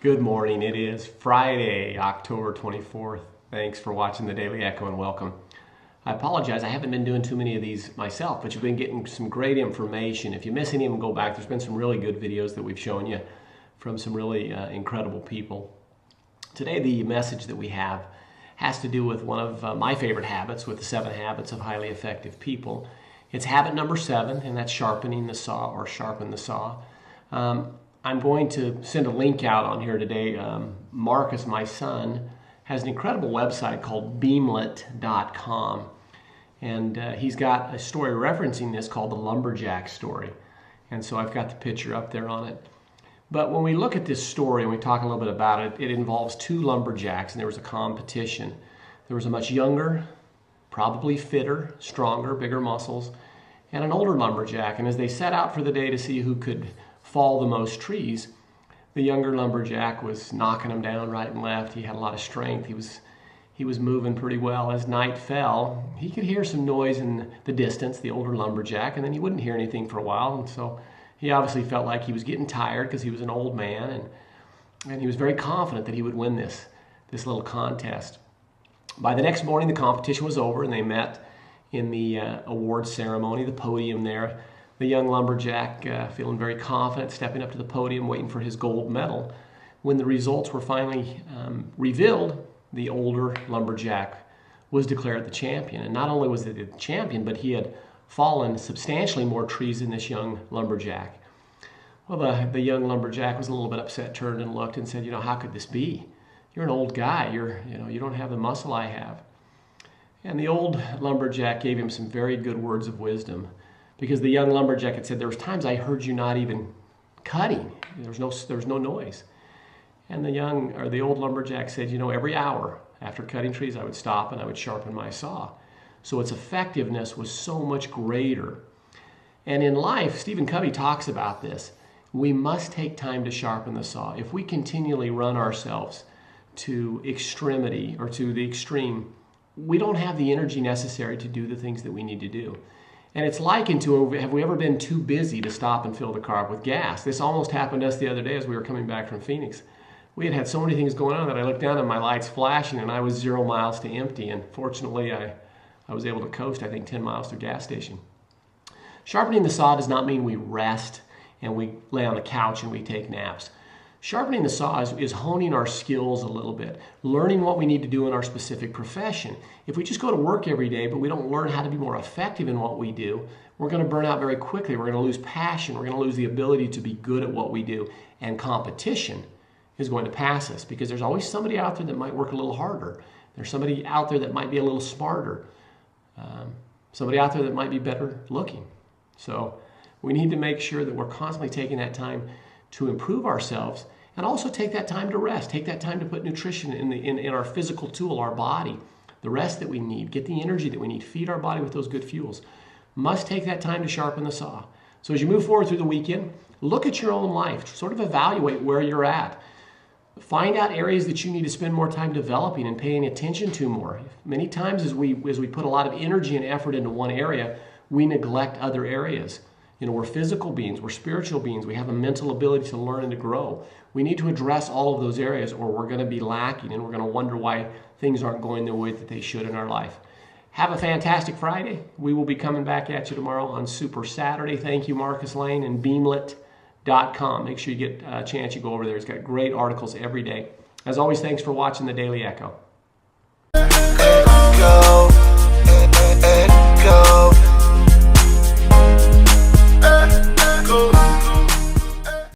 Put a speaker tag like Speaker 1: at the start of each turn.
Speaker 1: Good morning. It is Friday, October 24th. Thanks for watching the Daily Echo and welcome. I apologize, I haven't been doing too many of these myself, but you've been getting some great information. If you miss any of them, go back. There's been some really good videos that we've shown you from some really incredible people. Today, the message that we have has to do with one of my favorite habits, with the 7 habits of highly effective people. It's habit number 7, and that's sharpening the saw, or sharpen the saw. I'm going to send a link out on here today. Marcus, my son, has an incredible website called beamlet.com. And he's got a story referencing this called the Lumberjack story. And so I've got the picture up there on it. But when we look at this story and we talk a little bit about it, it involves 2 lumberjacks, and there was a competition. There was a much younger, probably fitter, stronger, bigger muscles, and an older lumberjack. And as they set out for the day to see who could fall the most trees, the younger lumberjack was knocking them down right and left. He had a lot of strength. He was moving pretty well. As night fell, he could hear some noise in the distance, the older lumberjack, and then he wouldn't hear anything for a while. And so he obviously felt like he was getting tired because he was an old man, and he was very confident that he would win this little contest. By the next morning, the competition was over, and they met in the award ceremony, the podium there. The young lumberjack, feeling very confident, stepping up to the podium, waiting for his gold medal. When the results were finally revealed, the older lumberjack was declared the champion. And not only was he the champion, but he had fallen substantially more trees than this young lumberjack. Well, the young lumberjack was a little bit upset, turned and looked and said, how could this be? You're an old guy. You don't have the muscle I have. And the old lumberjack gave him some very good words of wisdom, because the young lumberjack had said, there was times I heard you not even cutting. There was no noise. And the old lumberjack said, every hour after cutting trees, I would stop and I would sharpen my saw. So its effectiveness was so much greater. And in life, Stephen Covey talks about this. We must take time to sharpen the saw. If we continually run ourselves to extremity or to the extreme, we don't have the energy necessary to do the things that we need to do. And it's likened to, have we ever been too busy to stop and fill the car up with gas? This almost happened to us the other day as we were coming back from Phoenix. We had so many things going on that I looked down and my lights flashing and I was 0 miles to empty. And fortunately, I was able to coast, 10 miles to a gas station. Sharpening the saw does not mean we rest and we lay on the couch and we take naps. Sharpening the saw is honing our skills a little bit, learning what we need to do in our specific profession. If we just go to work every day, but we don't learn how to be more effective in what we do, we're going to burn out very quickly. We're going to lose passion. We're going to lose the ability to be good at what we do. And competition is going to pass us, because there's always somebody out there that might work a little harder. There's somebody out there that might be a little smarter. Somebody out there that might be better looking. So we need to make sure that we're constantly taking that time to improve ourselves, and also take that time to rest. Take that time to put nutrition in our physical tool, our body, the rest that we need, get the energy that we need, feed our body with those good fuels. Must take that time to sharpen the saw. So as you move forward through the weekend, look at your own life, sort of evaluate where you're at. Find out areas that you need to spend more time developing and paying attention to more. Many times as we put a lot of energy and effort into one area, we neglect other areas. We're physical beings, we're spiritual beings, we have a mental ability to learn and to grow. We need to address all of those areas, or we're going to be lacking and we're going to wonder why things aren't going the way that they should in our life. Have a fantastic Friday. We will be coming back at you tomorrow on Super Saturday. Thank you, Marcus Lane, and beamlet.com. Make sure you get a chance, you go over there. It's got great articles every day. As always, thanks for watching the Daily Echo.